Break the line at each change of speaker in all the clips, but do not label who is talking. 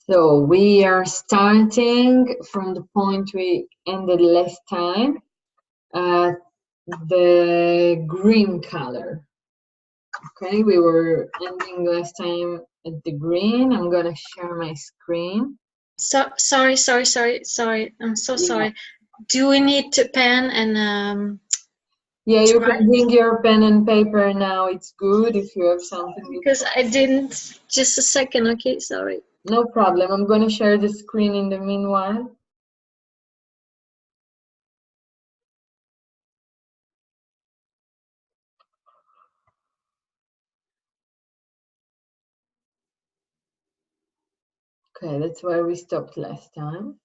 So we are starting from the point we ended last time, the green color. Okay, we were ending last time at the green. I'm gonna share my screen.
Sorry. I'm so sorry. Do we need a pen and
Yeah, you can bring your pen and paper now. It's good if you have something.
Because I didn't. Just a second, okay? Sorry.
No problem. I'm gonna share the screen in the meanwhile. Okay, that's where we stopped last time.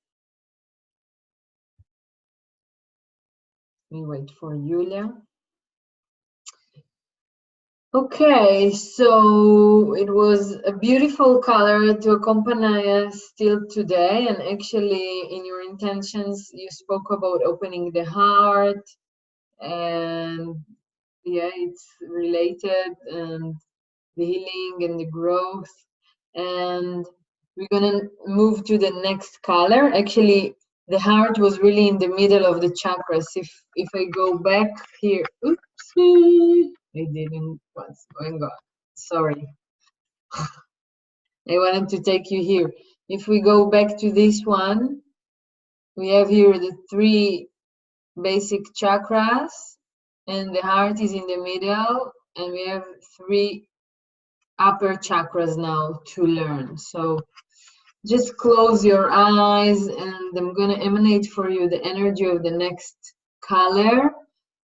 We wait for Julia. Okay, so it was a beautiful color to accompany us still today, and actually in your intentions you spoke about opening the heart, and yeah, it's related, and the healing and the growth. And we're gonna move to the next color. Actually, the heart was really in the middle of the chakras. If I go back here, oopsie, I didn't. What's going on? Sorry. I wanted to take you here. If we go back to this one, we have here the three basic chakras, and the heart is in the middle, and we have three upper chakras now to learn. So just close your eyes, and I'm gonna emanate for you the energy of the next color,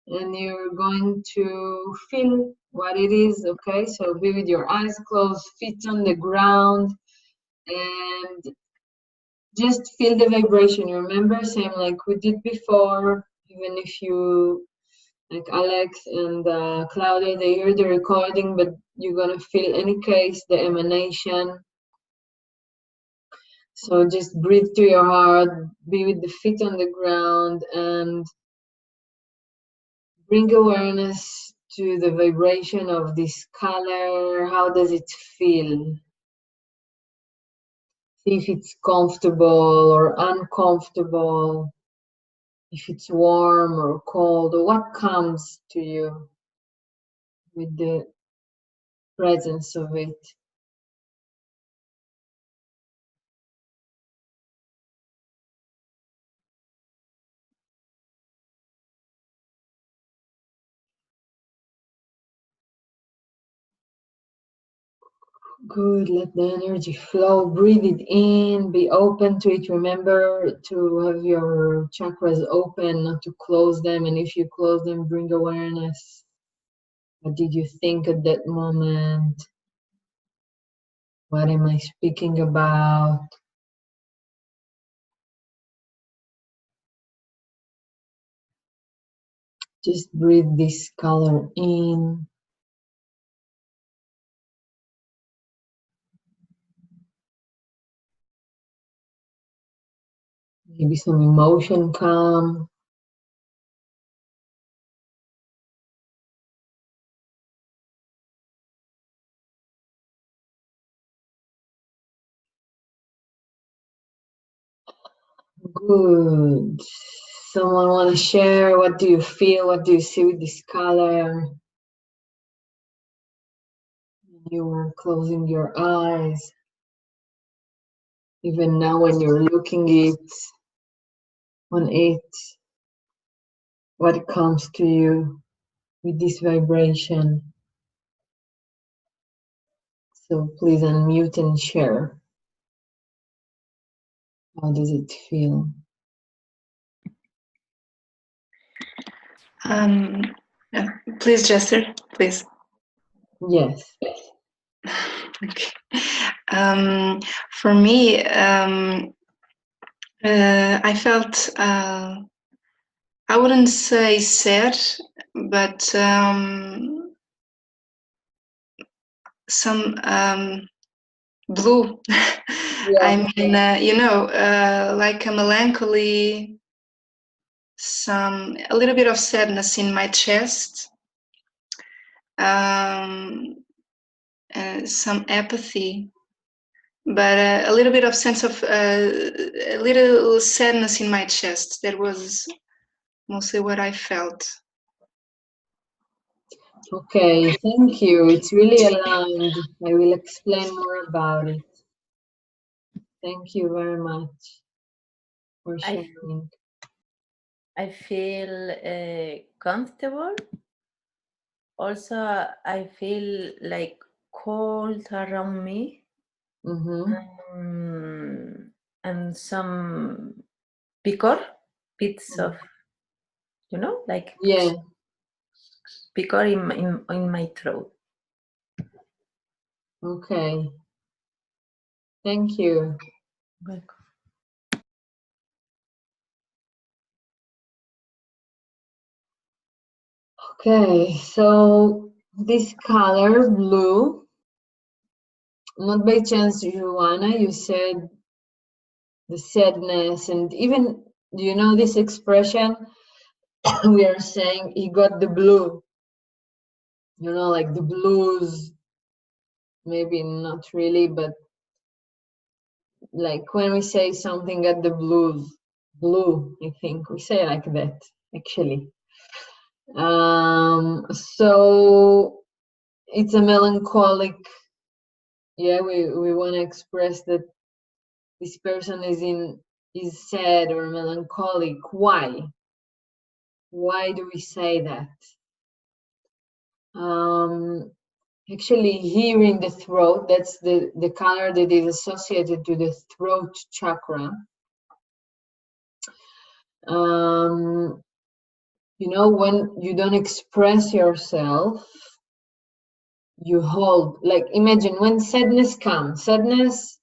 and you're going to feel what it is. Okay, so be with your eyes closed, feet on the ground, and just feel the vibration. You remember, same like we did before. Even if you, like Alex and Claudia, they hear the recording, but you're gonna feel any case the emanation. So just breathe to your heart, be with the feet on the ground, and bring awareness to the vibration of this color. How does it feel? See if it's comfortable or uncomfortable, if it's warm or cold, or what comes to you with the presence of it. Good, let the energy flow, breathe it in, be open to it. Remember to have your chakras open, not to close them. And if you close them, bring awareness. What did you think at that moment? What am I speaking about? Just breathe this color in. Maybe some emotion come. Good. Someone want to share? What do you feel? What do you see with this color? You are closing your eyes. Even now when you're looking on it, what comes to you with this vibration? So please unmute and share. How does it feel?
Please, Jester, please.
Yes.
Okay. For me, I felt, I wouldn't say sad, but some blue. Yeah. I mean, like a melancholy, a little bit of sadness in my chest, some apathy, but a little bit of sense of a little sadness in my chest. That was mostly what I felt.
Okay, thank you. It's really aligned. I will explain more about it. Thank you very much for sharing.
I feel comfortable. Also, I feel like cold around me. And some picor, bits of, you know, like picor in my throat.
Okay. Thank you.
Welcome.
Okay, so this color, blue, not by chance, Joanna, you said the sadness, and even, you know, this expression, we are saying he got the blue, you know, like the blues, maybe not really, but like when we say something got the blues, blue, I think we say like that, actually. So it's a melancholic, yeah, we want to express that this person is sad or melancholic. Why do we say that? Actually, here in the throat, that's the color that is associated to the throat chakra. You know, when you don't express yourself, you hold, like, imagine when sadness comes. Sadness,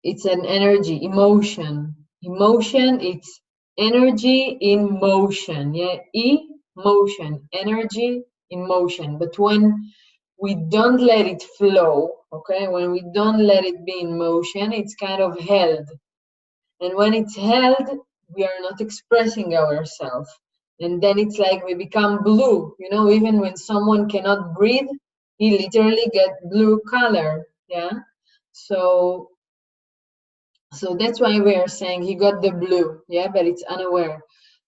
it's an energy, emotion. Emotion, it's energy in motion. Yeah, emotion, energy in motion. But when we don't let it flow, okay, when we don't let it be in motion, it's kind of held. And when it's held, we are not expressing ourselves. And then it's like we become blue. You know, even when someone cannot breathe, he literally get blue color. Yeah. So that's why we are saying he got the blue. Yeah, but it's unaware.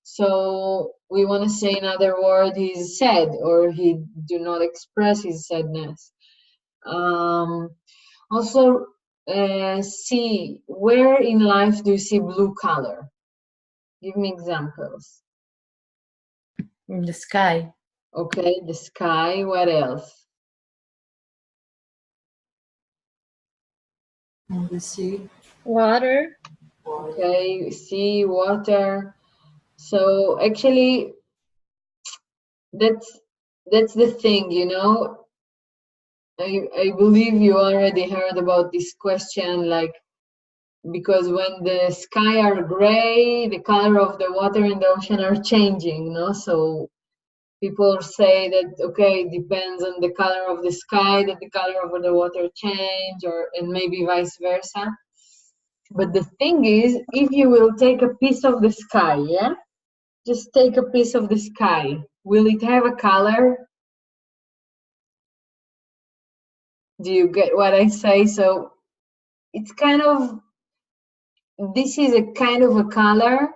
So we want to say another word, he's sad, or he do not express his sadness. Also, see, where in life do you see blue color? Give me examples.
In the sky.
Okay, the sky. What else?
In the sea.
Water.
Okay, sea, water. So actually, that's the thing, you know. I believe you already heard about this question, like, because when the sky are gray, the color of the water in the ocean are changing, no? So people say that, okay, it depends on the color of the sky, that the color of the water change, and maybe vice versa. But the thing is, if you will take a piece of the sky, yeah? Just take a piece of the sky. Will it have a color? Do you get what I say? So it's kind of, this is a kind of a color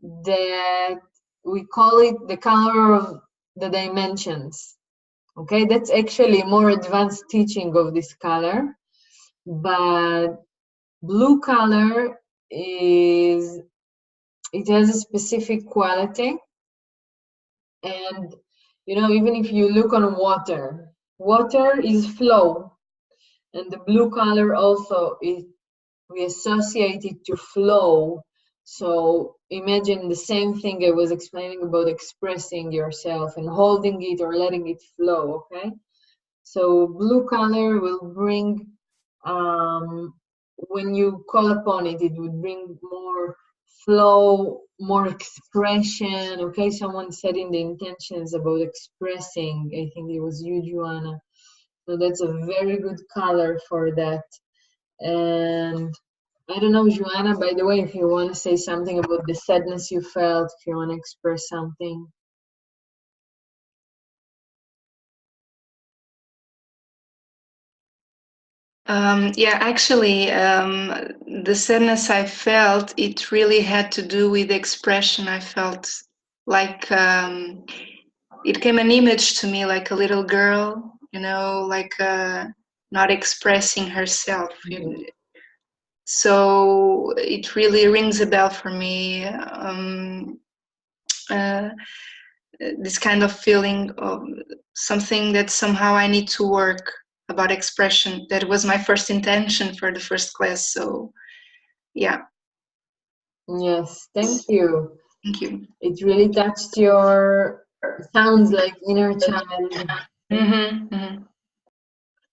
that we call it the color of the dimensions. Okay, that's actually more advanced teaching of this color. But blue color is, it has a specific quality. And, you know, even if you look on water, water is flow. And the blue color also is, we associate it to flow. So imagine the same thing I was explaining about expressing yourself and holding it or letting it flow, okay? So blue color will bring, when you call upon it, it would bring more flow, more expression, okay? Someone said in the intentions about expressing, I think it was you, Joanna. So that's a very good color for that. And I don't know, Joanna, by the way, if you want to say something about the sadness you felt, if you want to express something.
Yeah, actually, the sadness I felt, it really had to do with the expression. I felt like it came an image to me, like a little girl, like not expressing herself. So it really rings a bell for me. This kind of feeling of something that somehow I need to work about expression. That was my first intention for the first class. So, yeah.
Yes, thank you.
Thank you.
It really touched your, sounds like inner child.
Mm-hmm, mm-hmm.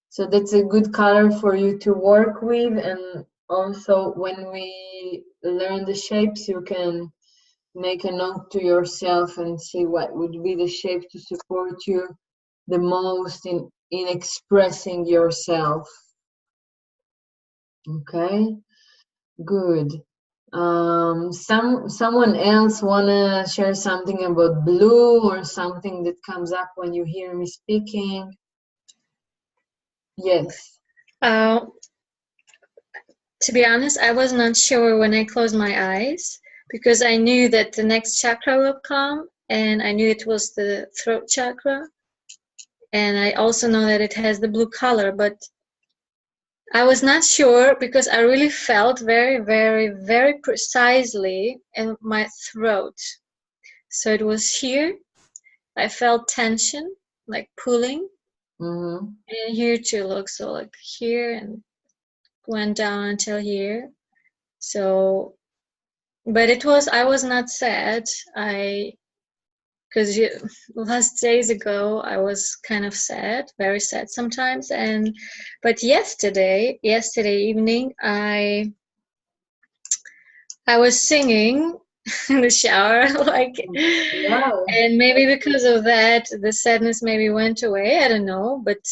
So that's a good color for you to work with. And also when we learn the shapes, you can make a note to yourself and see what would be the shape to support you the most in expressing yourself. Okay, good. Someone else wanna share something about blue or something that comes up when you hear me speaking? Yes.
To be honest, I was not sure when I closed my eyes because I knew that the next chakra will come, and I knew it was the throat chakra. And I also know that it has the blue color, but I was not sure because I really felt very, very, very precisely in my throat. So it was here. I felt tension, like pulling.
Mm-hmm.
And here too, look, so like here and went down until here. So, but I was not sad. Because last days ago I was kind of sad, very sad sometimes. But yesterday evening, I was singing in the shower, like,
Wow.
and maybe because of that, the sadness maybe went away. I don't know, but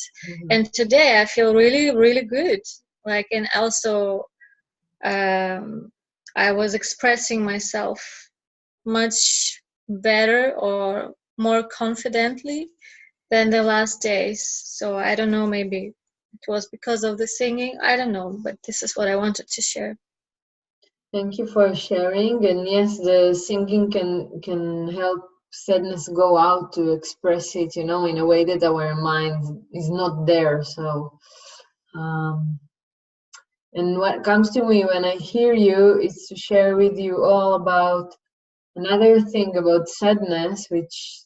and today I feel really, really good. Like, and also, I was expressing myself much better or more confidently than the last days. So I don't know, maybe it was because of the singing. I don't know, but this is what I wanted to share.
Thank you for sharing. And yes, the singing can help sadness go out, to express it, in a way that our mind is not there. So, and what comes to me when I hear you is to share with you all about another thing about sadness, which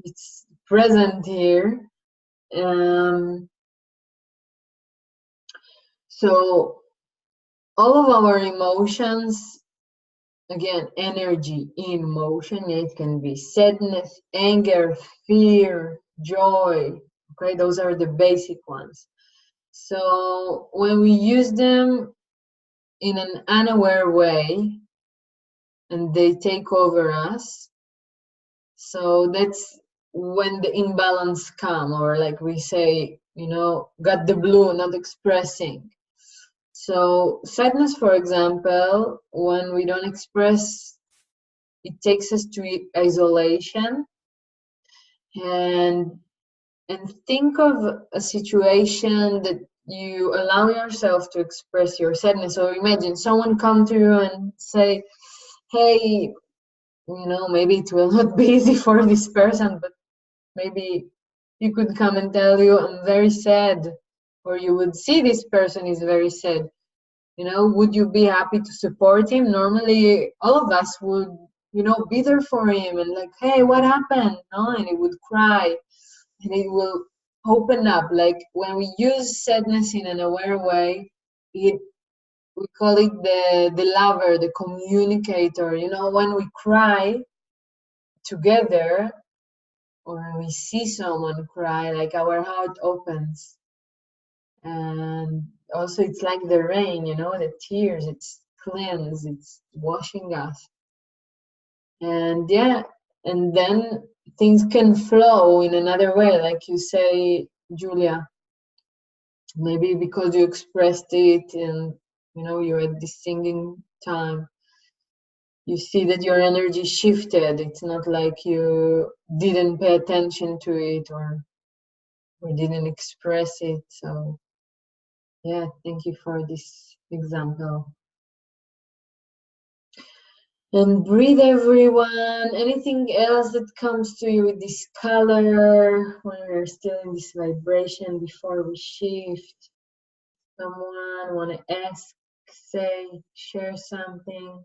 it's present here. So all of our emotions, again, energy in motion, it can be sadness, anger, fear, joy. Okay, those are the basic ones. So when we use them in an unaware way and they take over us, so that's when the imbalance come, or like we say, got the blue, not expressing. So sadness, for example, when we don't express, it takes us to isolation. And think of a situation that you allow yourself to express your sadness. So imagine someone come to you and say, hey, maybe it will not be easy for this person, but maybe you could come and tell you, I'm very sad, or you would see this person is very sad. Would you be happy to support him? Normally, all of us would, be there for him and like, hey, what happened? No, and he would cry, and it will open up. Like when we use sadness in an aware way, we call it the lover, the communicator. When we cry together, or when we see someone cry, like our heart opens. And also it's like the rain, the tears, it's cleanse, it's washing us. And yeah, and then things can flow in another way, like you say, Julia. Maybe because you expressed it and you're at this singing time, you see that your energy shifted. It's not like you didn't pay attention to it or didn't express it. So Yeah, thank you for this example. And breathe, everyone. Anything else that comes to you with this color when we're still in this vibration before we shift? Someone want to ask, say, share something?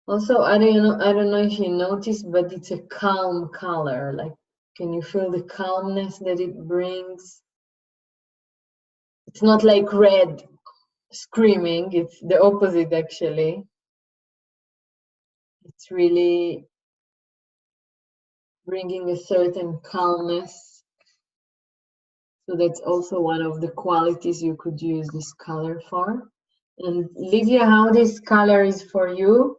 Also, I don't know if you noticed, but it's a calm color. Like, can you feel the calmness that it brings? It's not like red screaming, it's the opposite actually. It's really bringing a certain calmness. So that's also one of the qualities you could use this color for. And Livia, how this color is for you?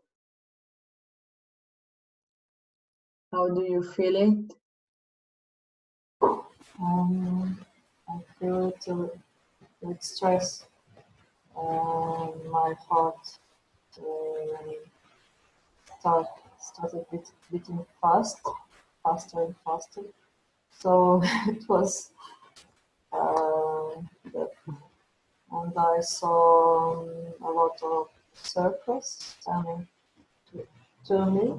How do you feel it?
I feel it with stress. My heart started beating faster and faster. So it was, and I saw a lot of circles coming to me,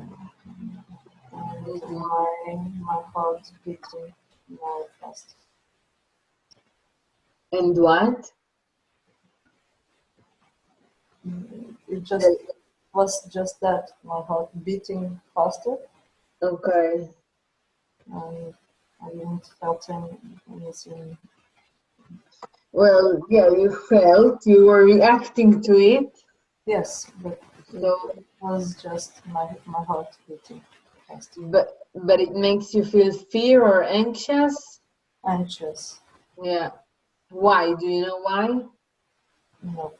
and my heart beating more fast.
And what?
It just was just that, my heart beating faster,
Okay.
and I didn't felt anything.
Well, yeah, you felt, you were reacting to it.
Yes, but
So,
it was just my heart beating fast.
but it makes you feel fear or anxious?
Anxious.
Yeah. Why? Do you know why?
No.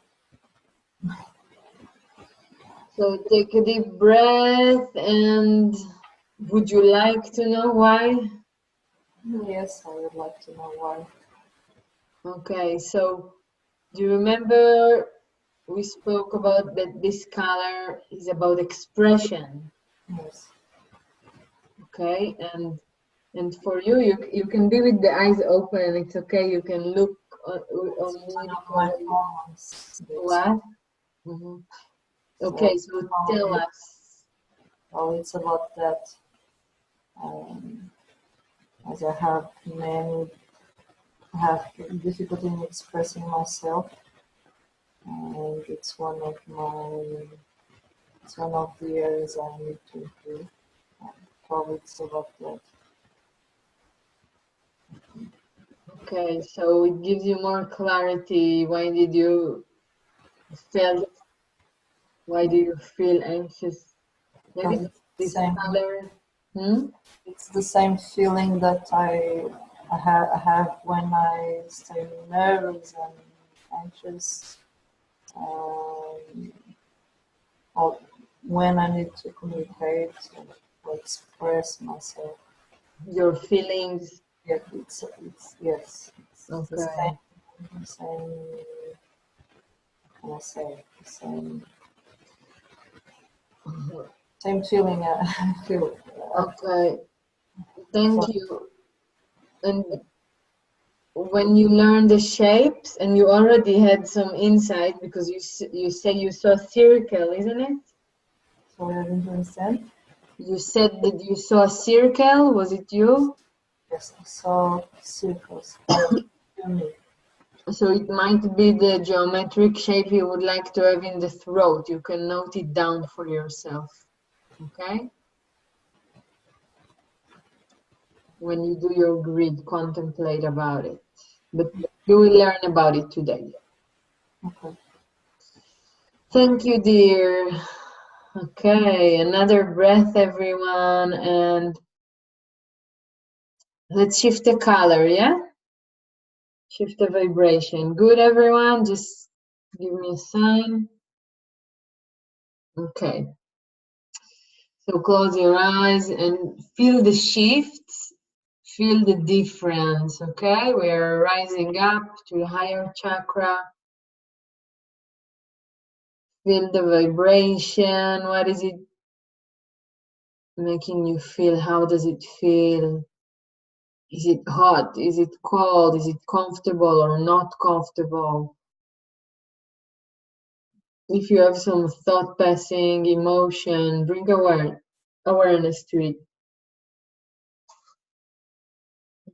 So take a deep breath, and would you like to know why?
Yes, I would like to know why.
Okay, so do you remember we spoke about that this color is about expression,
Yes.
okay? And for you, you can be with the eyes open, and it's okay. You can look on
Turn
me
off
for
my phone.
what? Mhm. Okay, so tell us.
Well, it's about that. As I have difficulty in expressing myself, and it's one of the areas I need to improve. Probably it's about that.
Okay, so it gives you more clarity. Why did you feel? Why do you feel anxious? Maybe
Because
this color. Hmm?
it's the same feeling that I have when I stay nervous and anxious, or when I need to communicate or express myself.
Your feelings.
Yeah, it's yes, it's the
Okay.
same. Can I say the same feeling I feel?
Okay. Thank you. And when you learn the shapes, and you already had some insight because you say you saw a circle, isn't it?
Sorry, I didn't understand.
You said that you saw a circle. Was it you?
Yes, I saw circles. Hear me.
So it might be the geometric shape you would like to have in the throat. You can note it down for yourself. Okay? When you do your grid, contemplate about it. But you will learn about it today.
Okay.
Thank you, dear. Okay, another breath, everyone, and let's shift the color, yeah? Shift the vibration. Good, everyone? Just give me a sign. Okay. So close your eyes and feel the shifts, feel the difference, okay? We are rising up to the higher chakra. Feel the vibration. What is it making you feel? How does it feel? Is it hot? Is it cold? Is it comfortable or not comfortable? If you have some thought passing, emotion, bring awareness to it.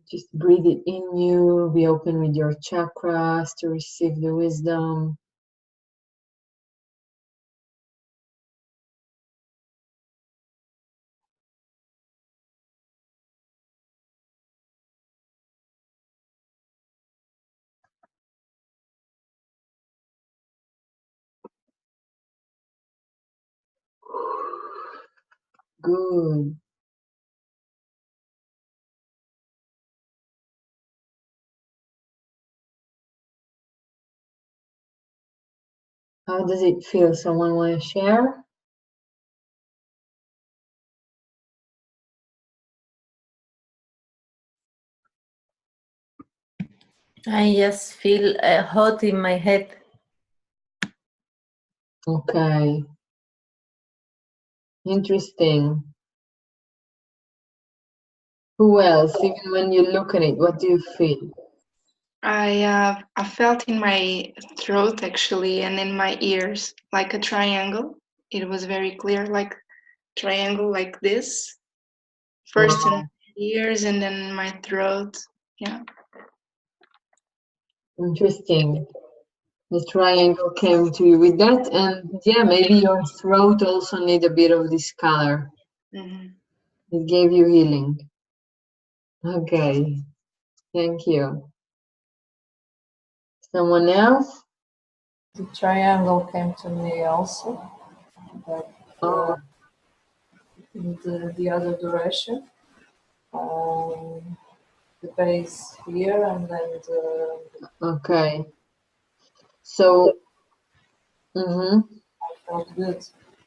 Just breathe it in you, be open with your chakras to receive the wisdom. Good. How does it feel? Someone want to share?
I just feel hot in my head.
Okay. Interesting. Who else? Even when you look at it, what do you feel?
I felt in my throat actually and in my ears like a triangle. It was very clear, like triangle like this. First in my ears and then my throat. Yeah.
Interesting. The triangle came to you with that, and yeah, maybe your throat also need a bit of this color. It gave you healing. Okay, thank you. Someone else?
The triangle came to me also, but in the other direction. The base here and then the.
Okay. So,
I felt good.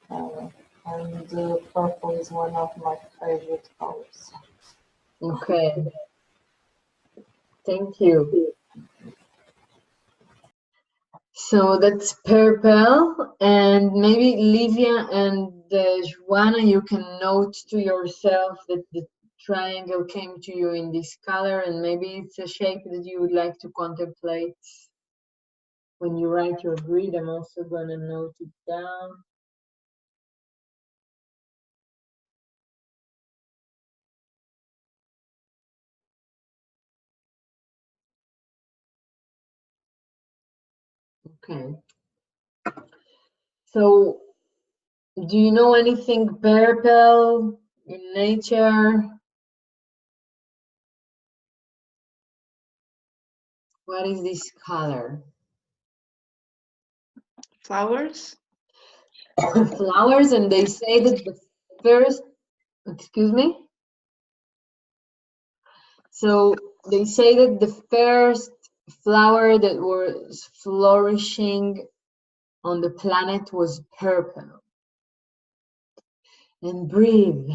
And purple is one of my favorite colors.
okay. Thank you. So that's purple, and maybe Livia and Joanna, you can note to yourself that the triangle came to you in this color, and maybe it's a shape that you would like to contemplate when you write your grid. I'm also going to note it down. Okay. So, do you know anything purple in nature? What is this color?
Flowers?
Flowers, and they say that the first, excuse me? So they say that the first flower that was flourishing on the planet was purple. And breathe.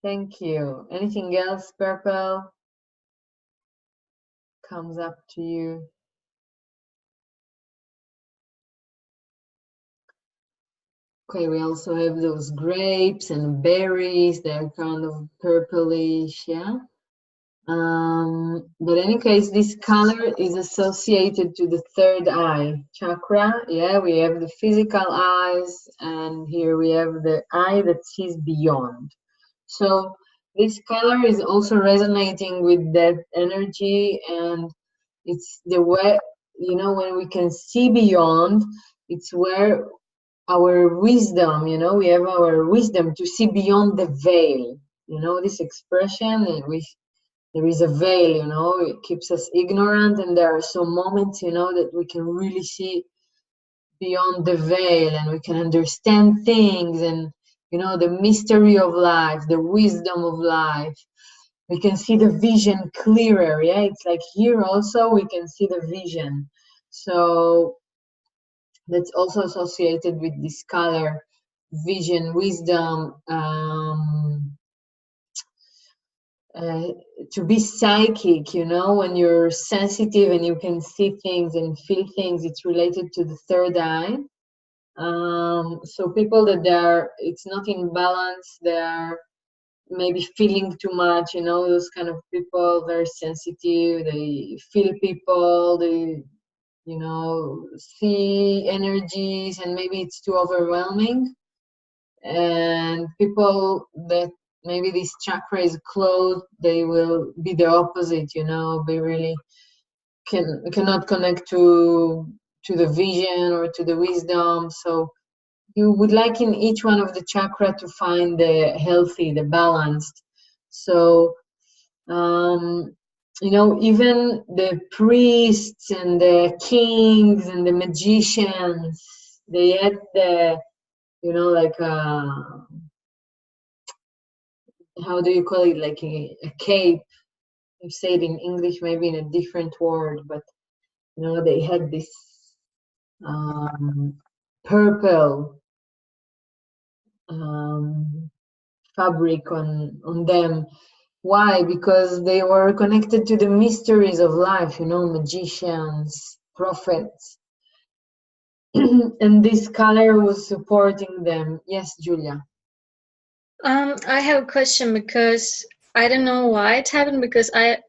Thank you. Anything else purple comes up to you? Okay, we also have those grapes and berries. They're kind of purplish, yeah? But in any case, this color is associated to the third eye chakra. Yeah, we have the physical eyes, and here we have the eye that sees beyond. So this color is also resonating with that energy, and it's the way, you know, when we can see beyond, it's where our wisdom, you know, we have our wisdom to see beyond the veil. You know, this expression, and there is a veil, you know, it keeps us ignorant, and there are some moments, you know, that we can really see beyond the veil, and we can understand things, and you know, the mystery of life, the wisdom of life. We can see the vision clearer. Yeah, it's like here also we can see the vision. So that's also associated with this color, vision, wisdom. To be psychic, you know, when you're sensitive and you can see things and feel things, it's related to the third eye. So people that it's not in balance, they're maybe feeling too much, you know, those kind of people, very sensitive, they feel people, they, you know, see energies, and maybe it's too overwhelming. And people that maybe this chakra is closed, they will be the opposite, you know, be really cannot connect to the vision or to the wisdom. So you would like in each one of the chakra to find the healthy, the balanced. So you know, even the priests and the kings and the magicians, they had the, you know, like how do you call it, like a cape. You say it in English maybe in a different word, but you know, they had this purple fabric on them. Why? Because they were connected to the mysteries of life, you know, magicians, prophets. And this color was supporting them. Yes, Julia.
I have a question, because I don't know why it happened, because the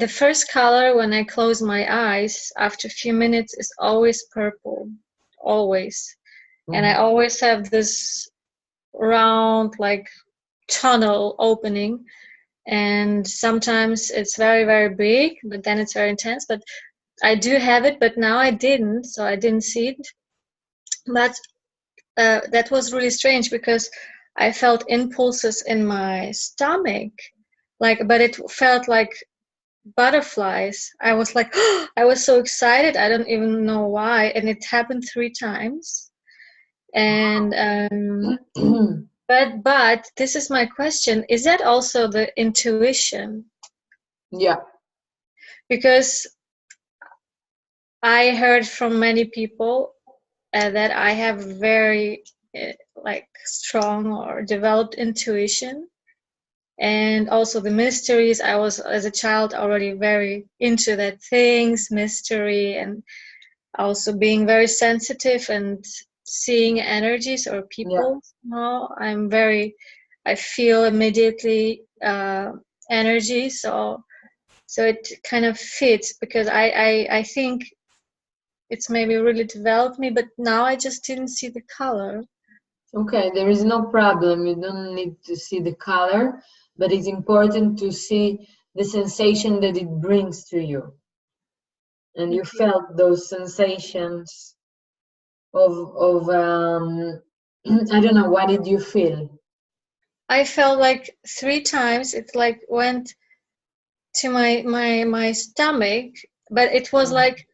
first color when I close my eyes after a few minutes is always purple, always. And I always have this round like tunnel opening, and sometimes it's very, very big, but then it's very intense. But I do have it, but now I didn't, so I didn't see it. But that was really strange, because I felt impulses in my stomach, but it felt like butterflies. I was like, I was so excited. I don't even know why, and it happened 3 times. And but this is my question: is that also the intuition?
Yeah.
Because I heard from many people that I have very like strong or developed intuition, and also the mysteries. I was, as a child, already very into that things, mystery, and also being very sensitive and seeing energies or people. Now I feel immediately energy, so it kind of fits, because I think it's maybe really developed me, but now I just didn't see the color.
Okay, there is no problem. You don't need to see the color, but it's important to see the sensation that it brings to you. And you felt those sensations of I don't know, what did you feel?
I felt like 3 times it like went to my stomach, but it was like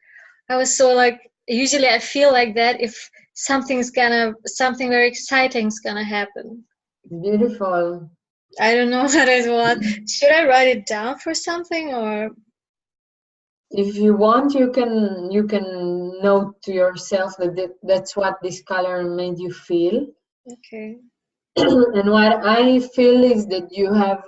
I was so like, usually I feel like that if something very exciting is gonna happen.
Beautiful.
I don't know what it was. Should I write it down for something, or?
If you want, you can note to yourself that's what this color made you feel.
Okay.
And what I feel is that you have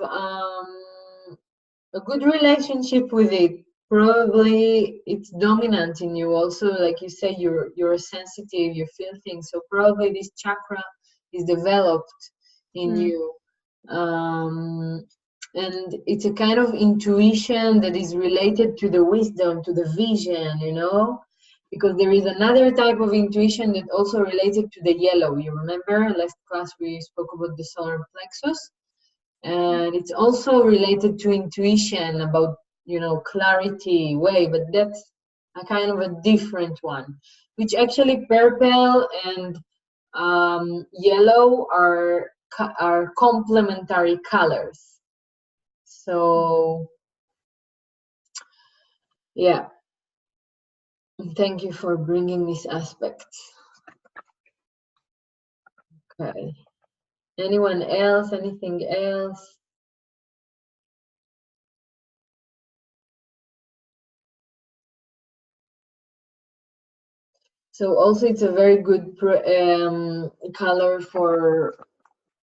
a good relationship with it. Probably it's dominant in you also, like you say, you're sensitive, you feel things, so probably this chakra is developed in you. And it's a kind of intuition that is related to the wisdom, to the vision, you know, because there is another type of intuition that also related to the yellow. You remember last class we spoke about the solar plexus, and it's also related to intuition, about, you know, clarity way, but that's a kind of a different one, which actually purple and yellow are complementary colors. So yeah, thank you for bringing this aspect. Okay, anyone else, anything else? So also it's a very good color for,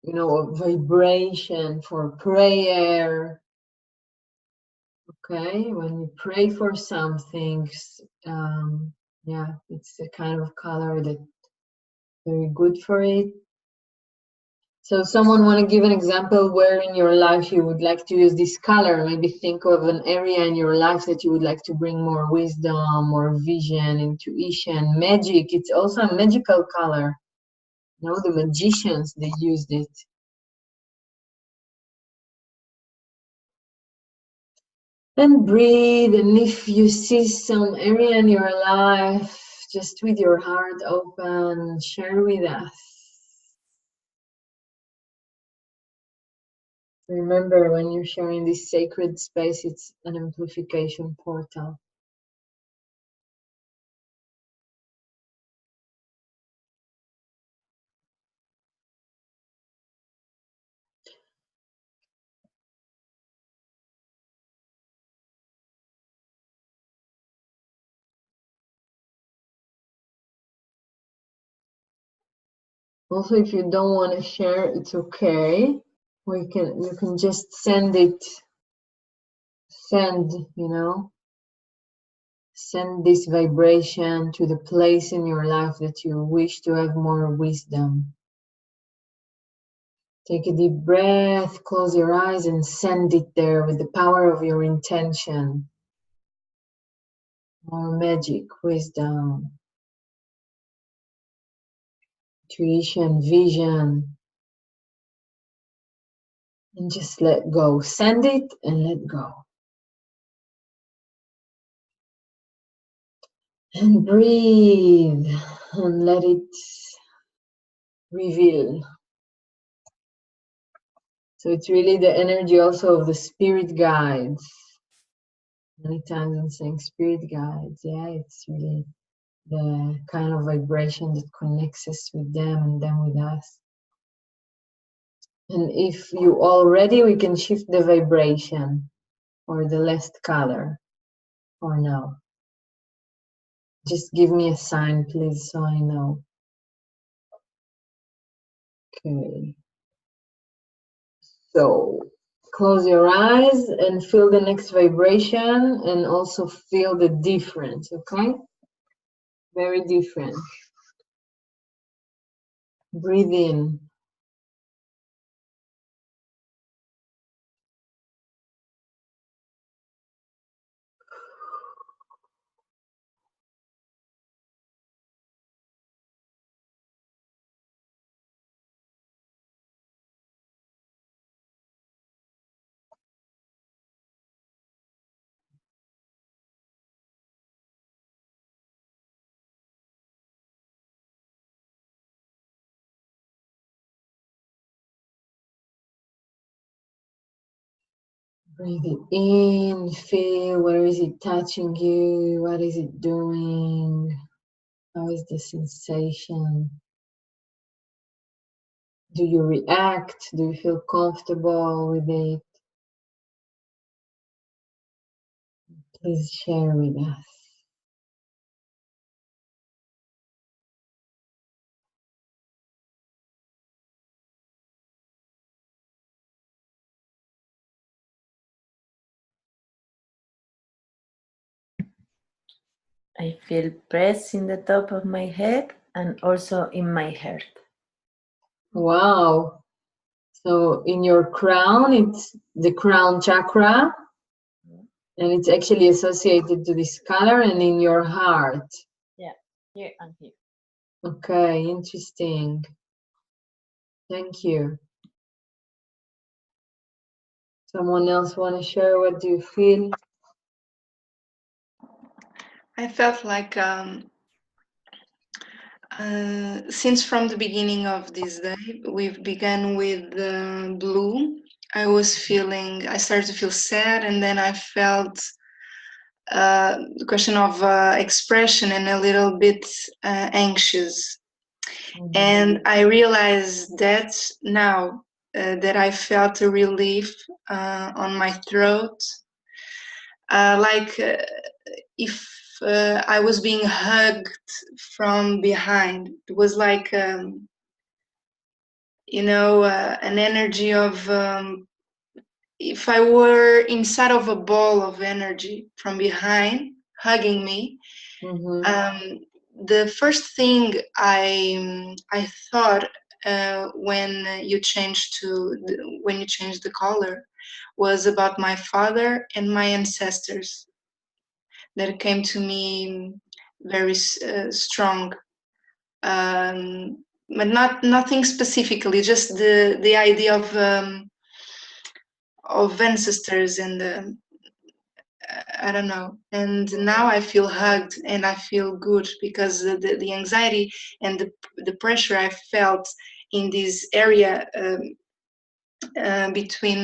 you know, vibration, for prayer. Okay, when you pray for something, yeah, it's a kind of color that very good for it. So someone want to give an example where in your life you would like to use this color? Maybe think of an area in your life that you would like to bring more wisdom, more vision, intuition, magic. It's also a magical color. You know, the magicians, they used it. And breathe, and if you see some area in your life, just with your heart open, share with us. Remember, when you're sharing this sacred space, it's an amplification portal. Also, if you don't want to share, it's okay. You can just send it, you know, send this vibration to the place in your life that you wish to have more wisdom. Take a deep breath, close your eyes, and send it there with the power of your intention. More magic, wisdom, intuition, vision. And just let go. Send it and let go. And breathe and let it reveal. So it's really the energy also of the spirit guides. Many times I'm saying spirit guides. Yeah, it's really the kind of vibration that connects us with them and them with us. And if you all ready, we can shift the vibration or the last color or no. Just give me a sign, please, so I know. Okay. So close your eyes and feel the next vibration and also feel the difference, okay? Very different. Breathe in. Breathe it in, feel where is it touching you, what is it doing, how is the sensation? Do you react? Do you feel comfortable with it? Please share with us.
I feel press in the top of my head and also in my heart.
Wow. So in your crown, it's the crown chakra, and it's actually associated to this color, and in your heart.
Yeah, here and here.
Okay, interesting. Thank you. Someone else want to share? What do you feel?
I felt like since from the beginning of this day, we've begun with blue. I started to feel sad, and then I felt the question of expression and a little bit anxious.
Mm-hmm.
And I realized that now that I felt a relief on my throat, if I was being hugged from behind. It was like, an energy of if I were inside of a ball of energy from behind, hugging me.
Mm-hmm.
The first thing I thought when you change the color was about my father and my ancestors that came to me very strong, but nothing specifically, just the idea of ancestors and I don't know. And now I feel hugged and I feel good because the anxiety and the pressure I felt in this area between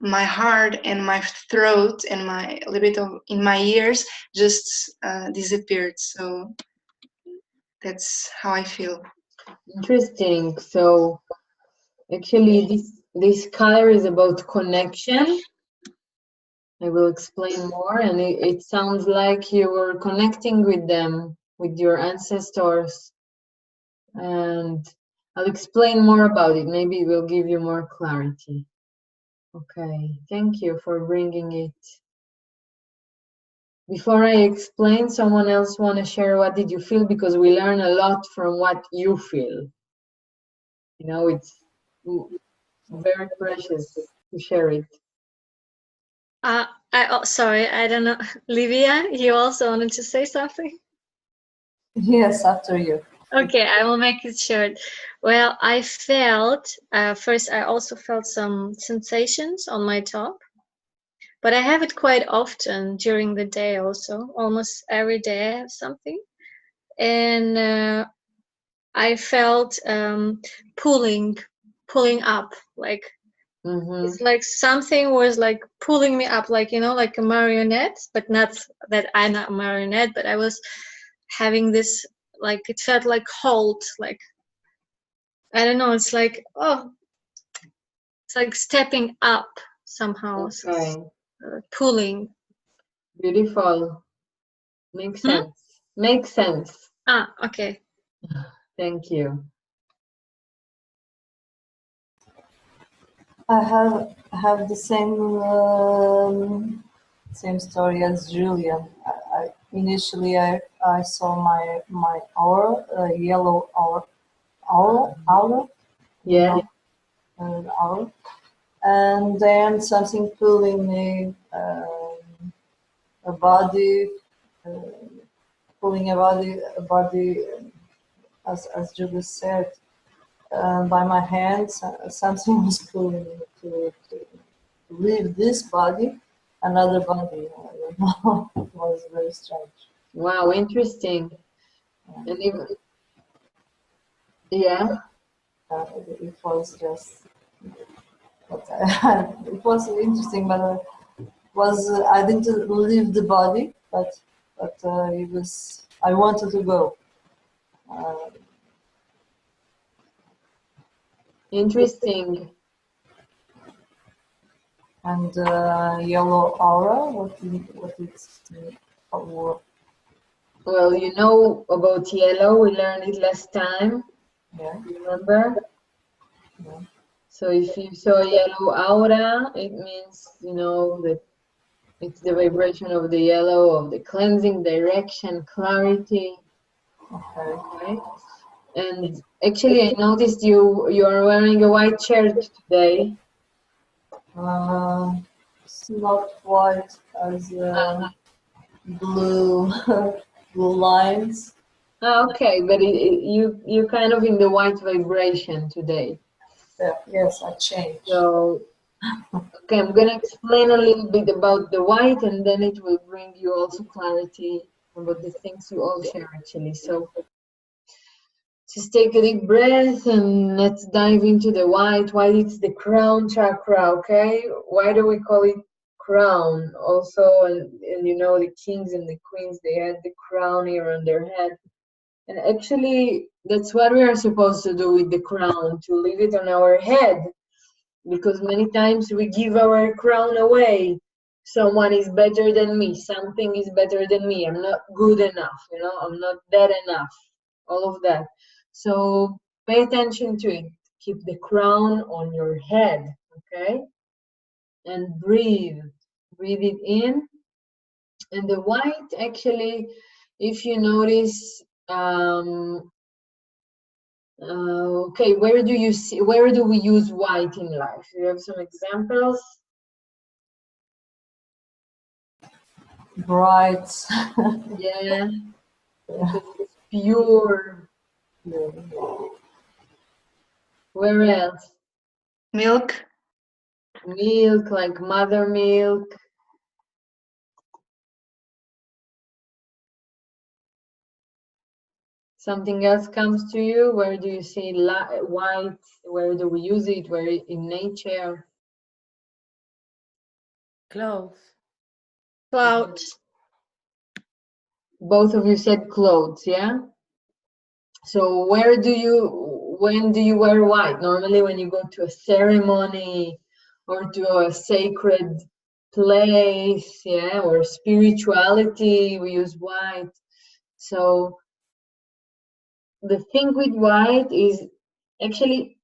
my heart and my throat and a little bit in my ears just disappeared. So that's how I feel.
Interesting. So actually this color is about connection. I will explain more, and it sounds like you were connecting with them, with your ancestors, and I'll explain more about it. Maybe it will give you more clarity. Okay, thank you for bringing it. Before I explain, someone else want to share what did you feel, because we learn a lot from what you feel. You know, it's very precious to share it.
Sorry, I don't know. Livia, you also wanted to say something?
Yes, after you.
Okay, I will make it short. Well, I felt, first I also felt some sensations on my top, but I have it quite often during the day also. Almost every day I have something. And I felt pulling up, like it's like something was like pulling me up, like, you know, like a marionette, but not that I'm not a marionette, but I was having this, like, it felt like hold, like, I don't know, it's like, oh, it's like stepping up somehow.
Okay.
Pulling.
Beautiful. Makes sense. Makes sense.
Ah, okay.
Thank you.
I have the same story as Julia. Initially I saw my aura, yellow aura,
Yeah.
aura, and then something pulling me, a body, pulling a body, as Julia said. By my hands, something was pulling me to leave this body, another body. I don't know. It was very strange.
Wow, interesting. And yeah.
It was just, it was interesting, but I didn't leave the body, but it was. I wanted to go.
Interesting.
And yellow aura, what it's.
Well, you know about yellow, we learned it last time.
Yeah.
Remember?
Yeah.
So if you saw yellow aura, it means, you know, that it's the vibration of the yellow, of the cleansing, direction, clarity. Okay. And actually, I noticed you are wearing a white shirt today.
It's not white, as blue blue lines.
Okay, but you kind of in the white vibration today.
Yes, I changed.
So, okay, I'm gonna explain a little bit about the white, and then it will bring you also clarity about the things you all share actually. So, just take a deep breath and let's dive into the white. White is the crown chakra, okay? Why do we call it crown? Also, and you know, the kings and the queens, they had the crown here on their head. And actually, that's what we are supposed to do with the crown, to leave it on our head. Because many times we give our crown away. Someone is better than me. Something is better than me. I'm not good enough, you know, I'm not that enough. All of that. So pay attention to it. Keep the crown on your head, okay? And breathe. Breathe it in. And the white, actually, if you notice, Okay, where do we use white in life? Do you have some examples?
Bright.
Yeah, because it's pure. Where else?
Milk.
Milk, like mother milk. Something else comes to you? Where do you see white? Where do we use it? Where in nature?
Clothes.
Clouds.
Both of you said clothes, yeah? So when do you wear white? Normally when you go to a ceremony or to a sacred place, yeah, or spirituality, we use white. So the thing with white is actually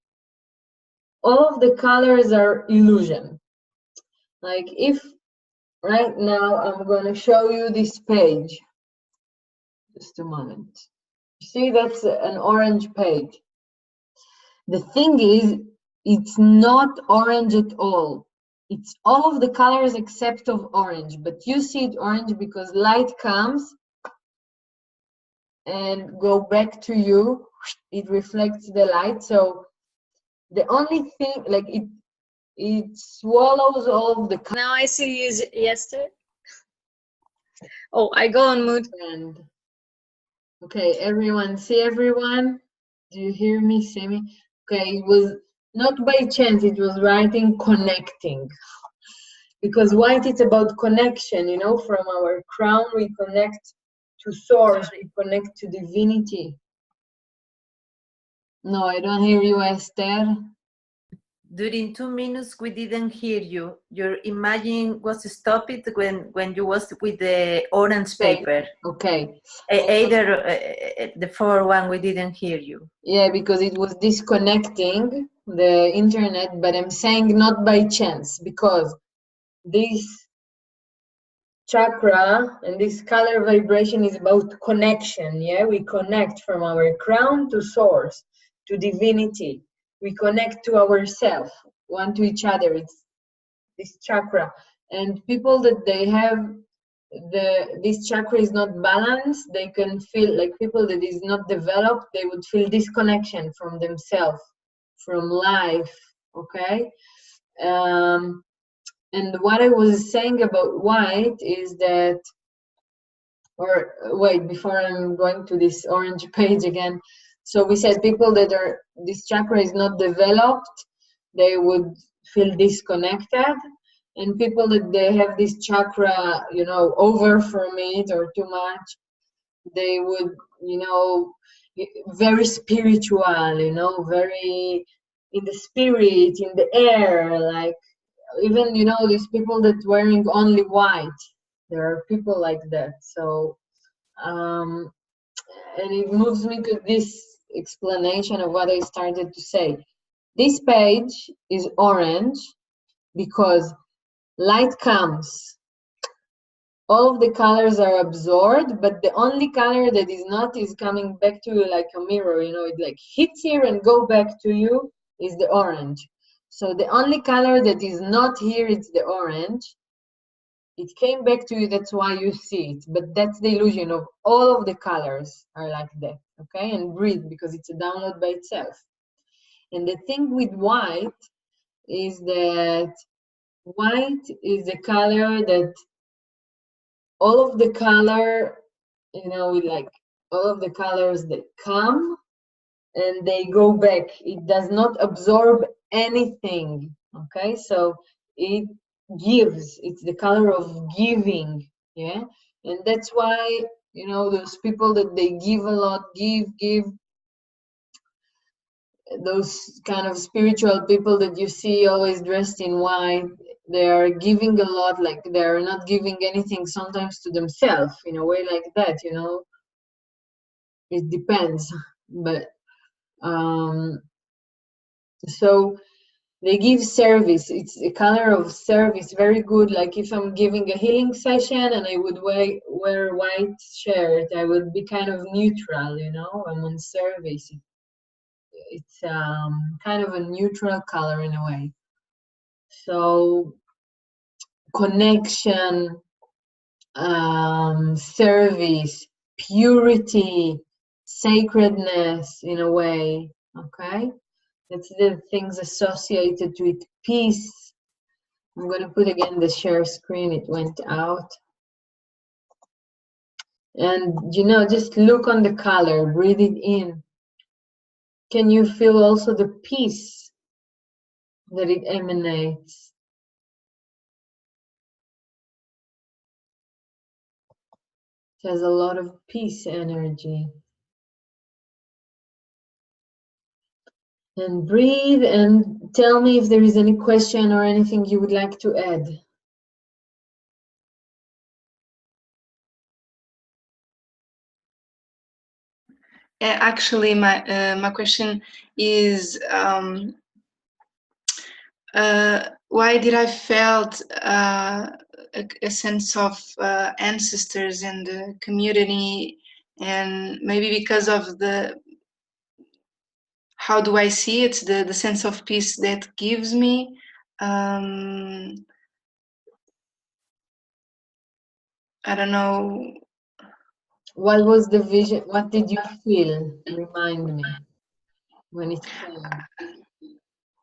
all of the colors are illusion. Like if right now I'm going to show you this page. Just a moment. You see, that's an orange page. The thing is, it's not orange at all. It's all of the colors except of orange, but you see it orange because light comes and go back to you. It reflects the light. So the only thing, like it swallows all of the colors.
Now I see you yesterday. Oh, I go on mute.
And okay, everyone, see everyone? Do you hear me? See me? Okay, it was not by chance, it was writing connecting. Because white is about connection, you know, from our crown we connect to source, we connect to divinity. No, I don't hear you, Esther.
During 2 minutes, we didn't hear you. Your imaging was stopped when you was with the orange paper.
Okay.
Either the forward one, we didn't hear you.
Yeah, because it was disconnecting the internet, but I'm saying not by chance, because this chakra and this color vibration is about connection. Yeah, we connect from our crown to source, to divinity. We connect to ourselves, one to each other. It's this chakra. And people that they have this chakra is not balanced, they can feel like people that is not developed, they would feel disconnection from themselves, from life. Okay. And what I was saying about white is that, or wait, before I'm going to this orange page again. So we said people that are, this chakra is not developed, they would feel disconnected. And people that they have this chakra, you know, over from it or too much, they would, you know, very spiritual, you know, very in the spirit, in the air, like even, you know, these people that wearing only white, there are people like that. So and it moves me to this explanation of what I started to say. This page is orange because light comes, all of the colors are absorbed, but the only color that is not is coming back to you like a mirror, you know, it like hits here and go back to you is the orange. So the only color that is not here is the orange. It came back to you, that's why you see it, but that's the illusion of all of the colors are like that. Okay, and breathe, because it's a download by itself. And the thing with white is that white is the color that all of the color, you know, like all of the colors that come and they go back. It does not absorb anything. Okay, so it gives. It's the color of giving. Yeah, and that's why, you know, those people that they give a lot, give, those kind of spiritual people that you see always dressed in white, they are giving a lot, like they're not giving anything sometimes to themselves in a way like that, you know. It depends, but so they give service. It's a color of service, very good. Like if I'm giving a healing session and I would wear white shirt, I would be kind of neutral, you know, I'm on service. it's kind of a neutral color in a way. So connection, service, purity, sacredness in a way, okay? That's the things associated with peace. I'm going to put again the share screen, it went out. And, you know, just look on the color, breathe it in. Can you feel also the peace that it emanates? It has a lot of peace energy. And breathe and tell me if there is any question or anything you would like to add.
Actually, my question is, why did I felt a sense of ancestors in the community, and maybe because of the, how do I see it, the sense of peace that gives me. I don't know.
What was the vision? What did you feel? Remind me when it came.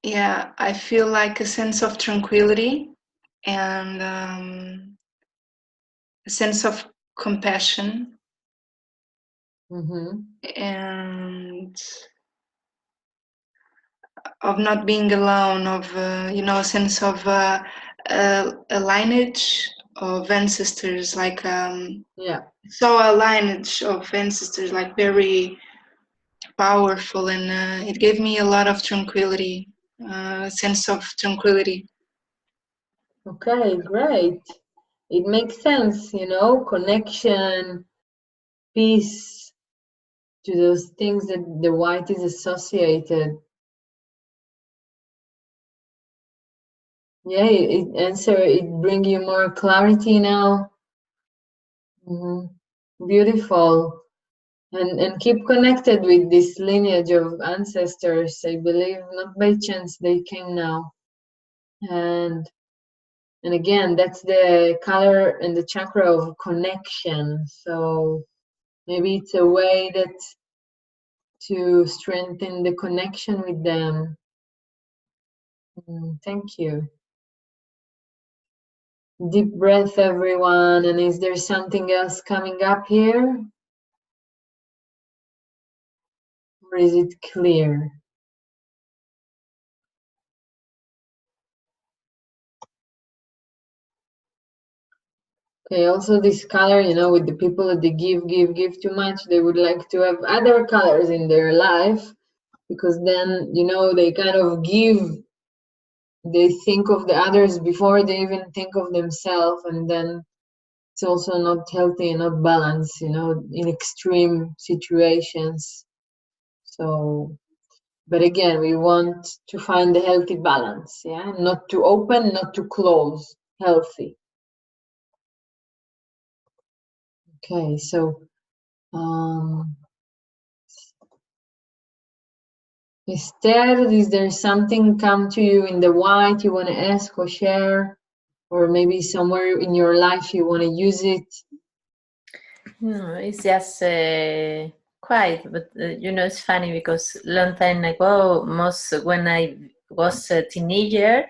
Yeah, I feel like a sense of tranquility and a sense of compassion.
Mm-hmm.
And of not being alone, of you know, a sense of a lineage of ancestors, like
Yeah.
so a lineage of ancestors, like very powerful, and it gave me a lot of tranquility, sense of tranquility.
Okay, great. It makes sense, you know, connection, peace, to those things that the white is associated. Yeah, it bring you more clarity now. Mm-hmm. Beautiful. And keep connected with this lineage of ancestors. I believe not by chance they came now. And again, that's the color and the chakra of connection. So maybe it's a way that to strengthen the connection with them. Thank you. Deep breath, everyone. And is there something else coming up here? Or is it clear? Okay, also this color, you know, with the people that they give too much, they would like to have other colors in their life, because then, you know, they kind of give, they think of the others before they even think of themselves, and then it's also not healthy and not balanced, you know, in extreme situations. So, but again, we want to find a healthy balance, yeah? Not too open, not too close, healthy. Okay, so Esther, is there something come to you in the white you want to ask or share? Or maybe somewhere in your life you want to use it?
No, it's just quiet, but you know, it's funny because long time ago, most when I was a teenager,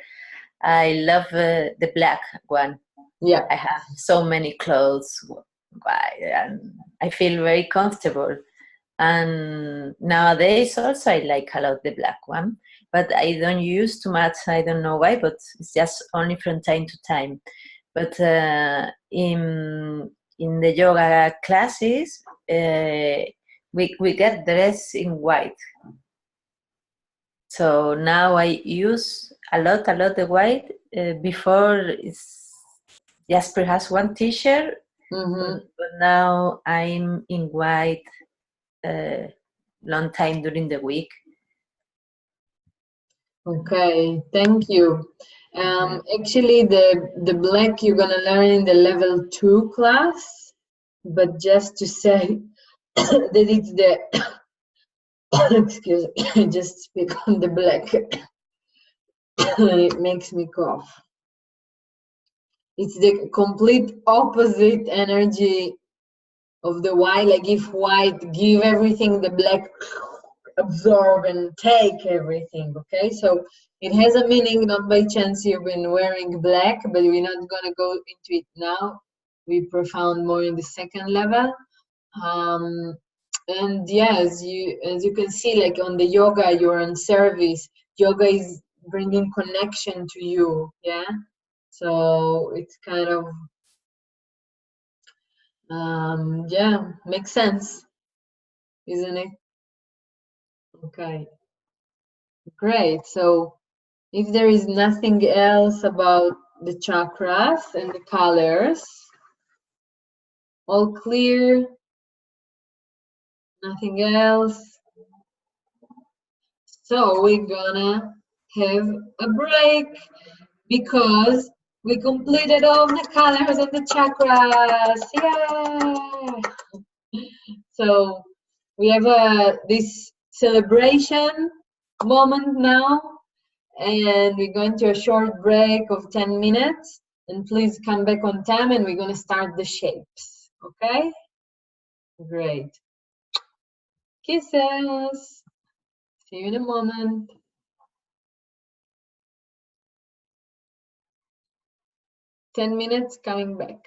I love the black one.
Yeah.
I have so many clothes, and I feel very comfortable. And nowadays also I like a lot the black one, but I don't use too much. I don't know why, but it's just only from time to time. But in the yoga classes, we get dressed in white. So now I use a lot the white. Before it's just perhaps one t-shirt, but now I'm in white long time during the week.
Okay, thank you. Actually, the black you're gonna learn in the level 2 class, but just to say that it's Excuse me, I just speak on the black. It makes me cough. It's the complete opposite energy of the white. Like if white give everything, the black absorb and take everything. Okay, so it has a meaning. Not by chance you've been wearing black, but we're not gonna go into it now. We profound more in the second level. And yeah, as you can see, like on the yoga, you're on service. Yoga is bringing connection to you. Yeah, so it's kind of yeah, makes sense, isn't it? Okay, great. So if there is nothing else about the chakras and the colors, all clear, nothing else. So we're gonna have a break because we completed all the colors of the chakras. Yeah. So we have this celebration moment now, and we're going to a short break of 10 minutes. And please come back on time, and we're going to start the shapes. Okay? Great. Kisses. See you in a moment. 10 minutes, coming back.